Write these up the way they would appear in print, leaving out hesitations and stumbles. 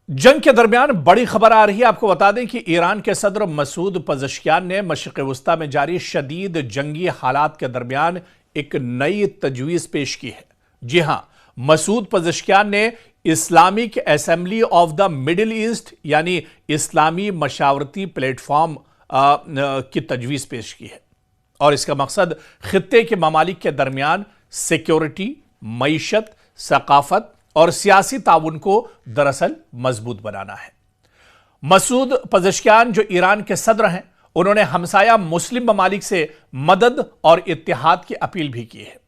जंग के दरमियान बड़ी खबर आ रही है। आपको बता दें कि ईरान के सदर मसूद पज़ेश्कियान ने मशरिक़ वस्ता में जारी शदीद जंगी हालात के दरमियान एक नई तजवीज़ पेश की है। जी हां, मसूद पज़ेश्कियान ने Islamic assembly of the middle east यानी इस्लामी मशावरती प्लेटफॉर्म की तजवीज़ पेश की है और इसका मकसद खित्ते के ममालिक के दरमियान सिक्योरिटी, मईशत, सकाफत और सियासी ताउन को दरअसल मजबूत बनाना है। मसूद पज़ेश्कियान जो ईरान के सदर हैं, उन्होंने हमसाया मुस्लिम ममालिक से मदद और इत्तेहाद की अपील भी की है।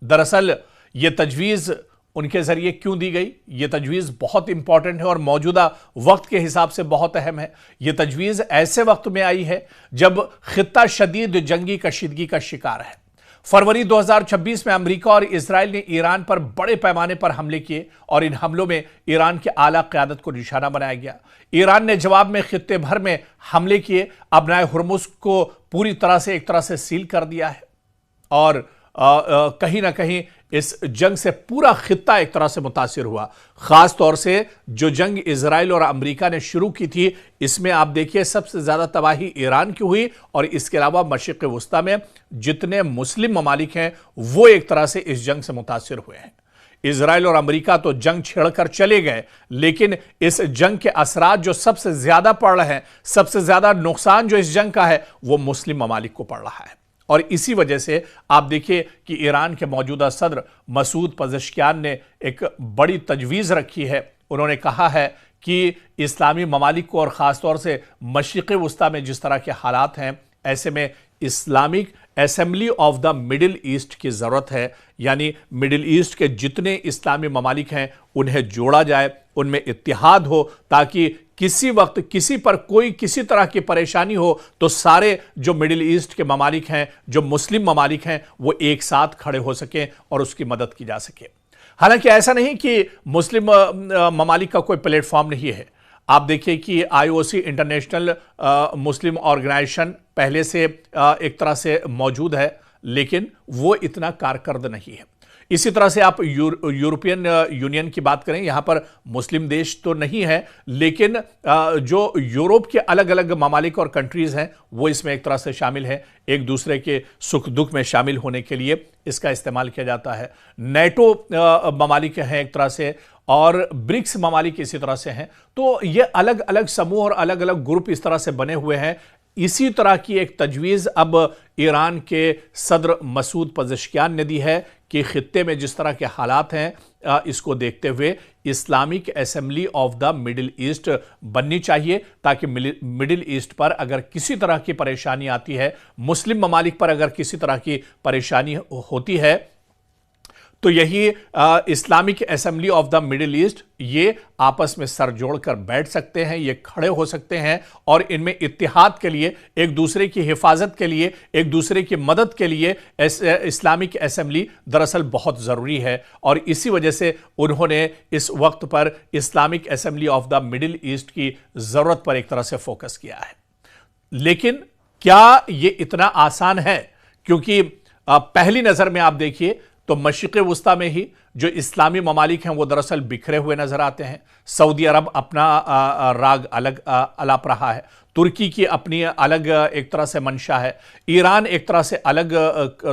दरअसल यह तजवीज़ उनके जरिए क्यों दी गई? यह तजवीज़ बहुत इंपॉर्टेंट है और मौजूदा वक्त के हिसाब से बहुत अहम है। यह तजवीज़ ऐसे वक्त में आई है जब खित्ता शदीद जंगी कशीदगी का शिकार है। फरवरी 2026 में अमेरिका और इजराइल ने ईरान पर बड़े पैमाने पर हमले किए और इन हमलों में ईरान के आला क़यादत को निशाना बनाया गया। ईरान ने जवाब में खित्ते भर में हमले किए, अपनाए हुर्मुज़ को पूरी तरह से एक तरह से सील कर दिया है और कहीं ना कहीं इस जंग से पूरा खित्ता एक तरह से मुतासिर हुआ। खास तौर से जो जंग इजराइल और अमेरिका ने शुरू की थी, इसमें आप देखिए सबसे ज्यादा तबाही ईरान की हुई और इसके अलावा मशरिक़ वस्ता में जितने मुस्लिम ममालिक हैं वो एक तरह से इस जंग से मुतासिर हुए हैं। इजराइल और अमेरिका तो जंग छेड़कर चले गए, लेकिन इस जंग के असरात जो सबसे ज्यादा पड़ रहे हैं, सबसे ज्यादा नुकसान जो इस जंग का है वो मुस्लिम ममालिक को पड़ रहा है। और इसी वजह से आप देखिए कि ईरान के मौजूदा सदर मसूद पज़ेश्कियान ने एक बड़ी तजवीज़ रखी है। उन्होंने कहा है कि इस्लामी ममालिक को और ख़ास तौर से मशरिक़ वस्ता में जिस तरह के हालात हैं, ऐसे में Islamic assembly of the middle east की ज़रूरत है। यानी मिडिल ईस्ट के जितने इस्लामी ममालिक हैं उन्हें जोड़ा जाए, उनमें इत्तिहाद हो, ताकि किसी वक्त किसी पर कोई किसी तरह की परेशानी हो तो सारे जो मिडिल ईस्ट के ममालिक हैं, जो मुस्लिम ममालिक हैं, वो एक साथ खड़े हो सकें और उसकी मदद की जा सके। हालांकि ऐसा नहीं कि मुस्लिम ममालिक का कोई प्लेटफॉर्म नहीं है। आप देखिए कि आईओसी इंटरनेशनल मुस्लिम ऑर्गेनाइजेशन पहले से एक तरह से मौजूद है, लेकिन वो इतना कारकर्द नहीं है। इसी तरह से आप यूरोपियन यूनियन की बात करें, यहां पर मुस्लिम देश तो नहीं है, लेकिन जो यूरोप के अलग अलग ममालिक और कंट्रीज हैं वो इसमें एक तरह से शामिल हैं। एक दूसरे के सुख दुख में शामिल होने के लिए इसका इस्तेमाल किया जाता है। नेटो ममालिक हैं एक तरह से, और ब्रिक्स ममालिक इसी तरह से हैं। तो ये अलग अलग समूह और अलग अलग ग्रुप इस तरह से बने हुए हैं। इसी तरह की एक तजवीज़ अब ईरान के सदर मसूद पज़ेश्कियान ने दी है कि खित्ते में जिस तरह के हालात हैं, इसको देखते हुए Islamic assembly of the middle east बननी चाहिए, ताकि मिडिल ईस्ट पर अगर किसी तरह की परेशानी आती है, मुस्लिम ममालिक पर अगर किसी तरह की परेशानी होती है, तो यही Islamic assembly of the middle east ये आपस में सर जोड़कर बैठ सकते हैं, ये खड़े हो सकते हैं और इनमें इत्तिहाद के लिए, एक दूसरे की हिफाजत के लिए, एक दूसरे की मदद के लिए इस्लामिक असेंबली दरअसल बहुत ज़रूरी है। और इसी वजह से उन्होंने इस वक्त पर Islamic assembly of the middle east की ज़रूरत पर एक तरह से फोकस किया है। लेकिन क्या ये इतना आसान है? क्योंकि पहली नज़र में आप देखिए तो मशरिक़ वस्ता में ही जो इस्लामी ममालिक हैं वो दरअसल बिखरे हुए नजर आते हैं। सऊदी अरब अपना राग अलग अलाप रहा है, तुर्की की अपनी अलग एक तरह से मंशा है, ईरान एक तरह से अलग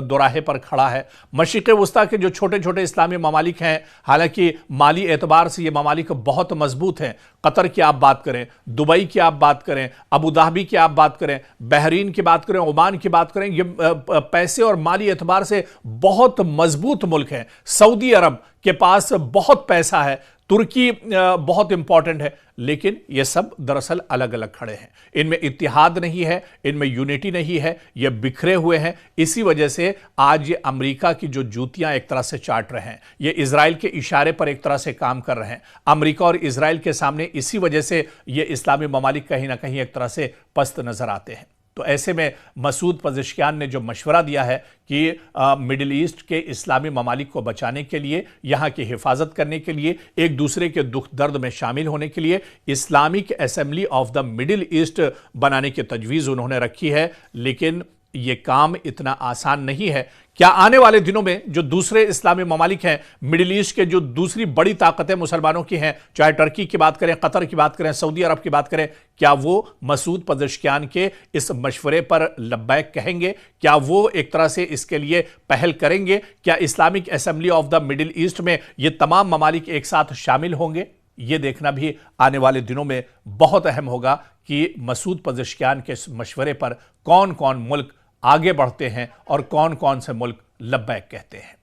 दोराहे पर खड़ा है। मशरिक़ वस्ता के जो छोटे छोटे इस्लामी ममालिक हैं, हालांकि माली एतबार से ये ममालिक बहुत मजबूत हैं। कतर की आप बात करें, दुबई की आप बात करें, अबू धाबी की आप बात करें, बहरीन की बात करें, ओमान की बात करें, ये पैसे और माली एतबार से बहुत मजबूत मुल्क हैं। सऊदी अरब के पास बहुत पैसा है, तुर्की बहुत इंपॉर्टेंट है, लेकिन ये सब दरअसल अलग अलग खड़े हैं। इनमें इत्तिहाद नहीं है, इनमें यूनिटी नहीं है, ये बिखरे हुए हैं। इसी वजह से आज ये अमेरिका की जो जूतियां एक तरह से चाट रहे हैं, ये इजराइल के इशारे पर एक तरह से काम कर रहे हैं। अमेरिका और इजराइल के सामने इसी वजह से ये इस्लामी ममालिक कहीं ना कहीं एक तरह से पस्त नजर आते हैं। तो ऐसे में मसूद पज़ेश्कियान ने जो मशवरा दिया है कि मिडिल ईस्ट के इस्लामी ममालिक को बचाने के लिए, यहाँ की हिफाजत करने के लिए, एक दूसरे के दुख दर्द में शामिल होने के लिए Islamic assembly of the middle east बनाने की तजवीज़ उन्होंने रखी है। लेकिन ये काम इतना आसान नहीं है। क्या आने वाले दिनों में जो दूसरे इस्लामी ममालिक हैं, मिडिल ईस्ट के जो दूसरी बड़ी ताकतें मुसलमानों की हैं, चाहे टर्की की बात करें, कतर की बात करें, सऊदी अरब की बात करें, क्या वो मसूद पज़ेश्कियान के इस मशवरे पर लब्बैक कहेंगे? क्या वो एक तरह से इसके लिए पहल करेंगे? क्या Islamic assembly of the middle east में ये तमाम ममालिक एक साथ शामिल होंगे? ये देखना भी आने वाले दिनों में बहुत अहम होगा कि मसूद पज़ेश्कियान के इस मशवरे पर कौन कौन मुल्क आगे बढ़ते हैं और कौन कौन से मुल्क लब्बैक कहते हैं।